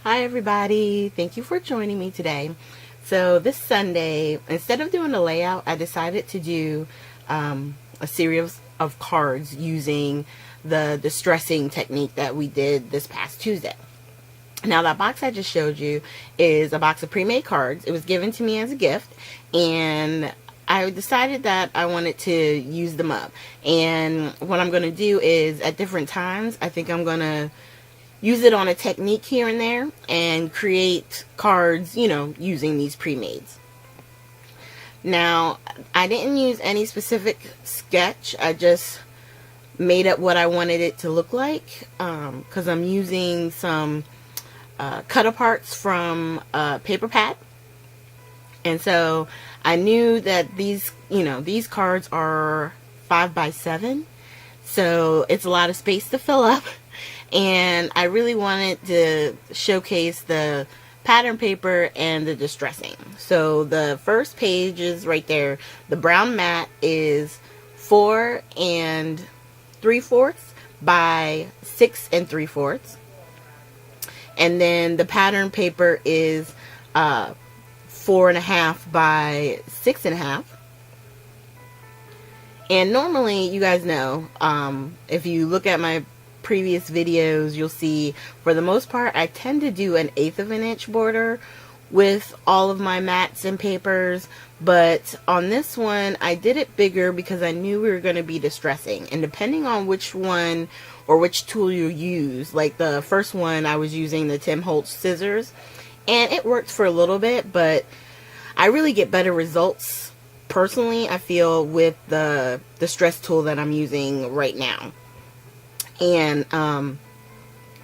Hi everybody, thank you for joining me today. So this Sunday, instead of doing a layout, I decided to do a series of cards using the distressing technique that we did this past Tuesday. Now that box I just showed you is a box of pre-made cards. It was given to me as a gift, and I decided that I wanted to use them up. And what I'm going to do is at different times, I think I'm going to use it on a technique here and there and create cards, using these pre-mades. Now, I didn't use any specific sketch. I just made up what I wanted it to look like because I'm using some cut aparts from a paper pad. And so I knew that these cards are 5 by 7. So it's a lot of space to fill up. And I really wanted to showcase the pattern paper and the distressing. So the first page is right there. The brown mat is 4 3/4 by 6 3/4. And then the pattern paper is 4.5 by 6.5. And normally, you guys know, if you look at my previous videos, you'll see for the most part I tend to do an 1/8 of an inch border with all of my mats and papers, but on this one I did it bigger because I knew we were going to be distressing, and depending on which one or which tool you use, like the first one I was using the Tim Holtz scissors, and it worked for a little bit, but I really get better results personally, I feel, with the distress tool that I'm using right now. And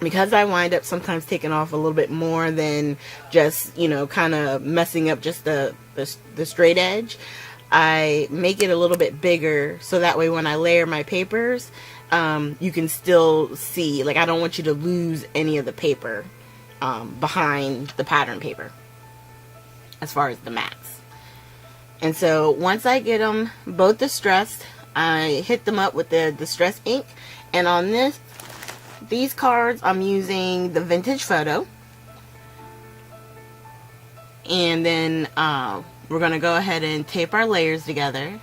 because I wind up sometimes taking off a little bit more than just, kind of messing up just the straight edge, I make it a little bit bigger so that way when I layer my papers, you can still see. Like, I don't want you to lose any of the paper behind the pattern paper as far as the mats. And so once I get them both distressed, I hit them up with the distress ink. And on these cards, I'm using the vintage photo. And then we're going to go ahead and tape our layers together.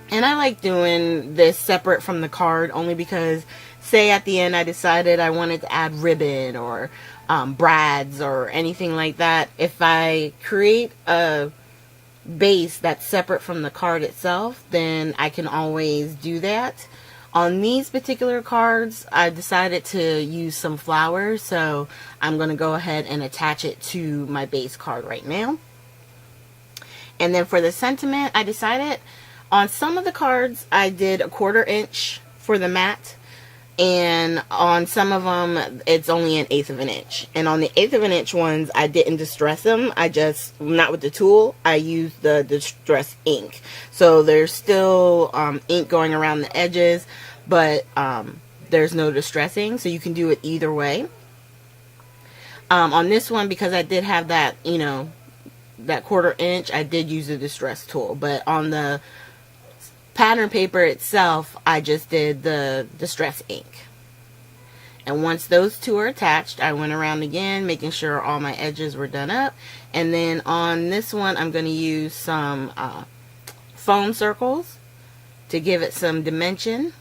And I like doing this separate from the card only because, say at the end I decided I wanted to add ribbon or brads or anything like that. If I create a base that's separate from the card itself, then I can always do that. On these particular cards, I decided to use some flowers, so I'm going to go ahead and attach it to my base card right now. And then for the sentiment, I decided on some of the cards I did 1/4 inch for the mat, and on some of them it's only an 1/8 of an inch. And on the 1/8 of an inch ones, I didn't distress them. I just, not with the tool, I used the distress ink. So there's still ink going around the edges, but there's no distressing, so you can do it either way. On this one, because I did have that, that 1/4 inch, I did use the distress tool. But on the pattern paper itself, I just did the distress ink. And once those two are attached, I went around again making sure all my edges were done up. And then on this one, I'm going to use some foam circles to give it some dimension.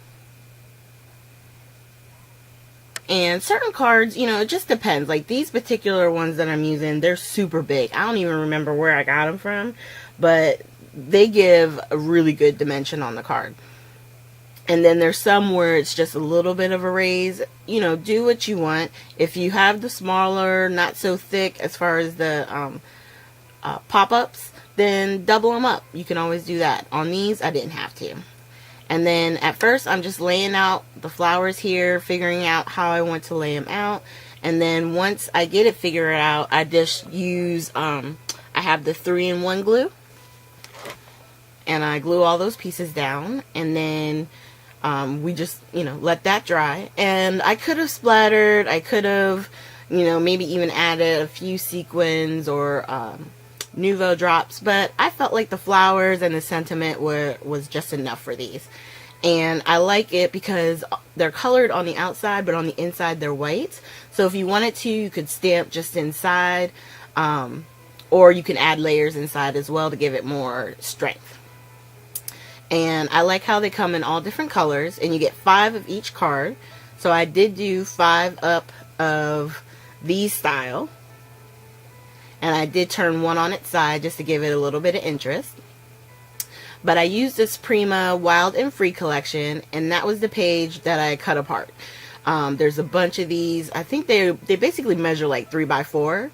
And certain cards, it just depends. Like these particular ones that I'm using, they're super big. I don't even remember where I got them from, but they give a really good dimension on the card. And then there's some where it's just a little bit of a raise. Do what you want. If you have the smaller, not so thick as far as the pop-ups, then double them up. You can always do that. On these, I didn't have to. And then at first, I'm just laying out the flowers here, figuring out how I want to lay them out. And then once I get it figured out, I just use, I have the 3-in-1 glue. And I glue all those pieces down, and then we just, let that dry. And I could have splattered, I could have, maybe even added a few sequins or Nouveau drops, but I felt like the flowers and the sentiment was just enough for these. And I like it because they're colored on the outside, but on the inside they're white. So if you wanted to, you could stamp just inside, or you can add layers inside as well to give it more strength. And I like how they come in all different colors, and you get 5 of each card. So I did do 5 up of these style, and I did turn 1 on its side just to give it a little bit of interest. But I used this Prima Wild and Free collection, and that was the page that I cut apart. There's a bunch of these. I think they basically measure like 3 by 4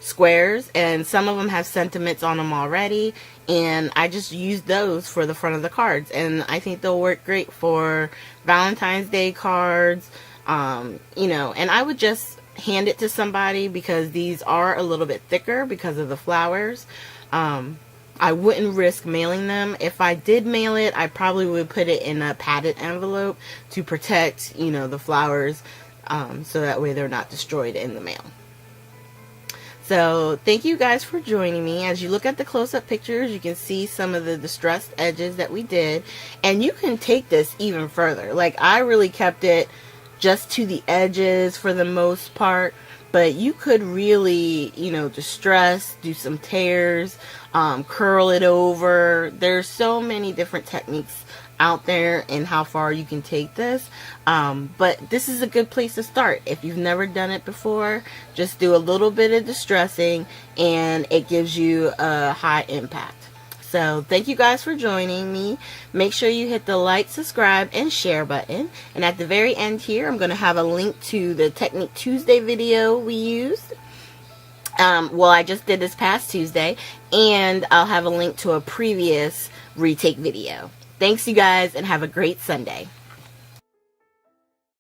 squares, and some of them have sentiments on them already, and I just used those for the front of the cards, and I think they'll work great for Valentine's Day cards, you know. And I would just hand it to somebody because these are a little bit thicker because of the flowers. I wouldn't risk mailing them. If I did mail it, I probably would put it in a padded envelope to protect, you know, the flowers, so that way they're not destroyed in the mail. So thank you guys for joining me. As you look at the close-up pictures, you can see some of the distressed edges that we did, and you can take this even further. Like, I really kept it just to the edges for the most part, but you could really, you know, distress, do some tears, curl it over. There's so many different techniques out there and how far you can take this, but this is a good place to start. If you've never done it before, just do a little bit of distressing and it gives you a high impact. So thank you guys for joining me. Make sure you hit the like, subscribe, and share button, and at the very end here I'm going to have a link to the Technique Tuesday video we used. Well, I just did this past Tuesday, and I'll have a link to a previous retake video. Thanks, you guys, and have a great Sunday.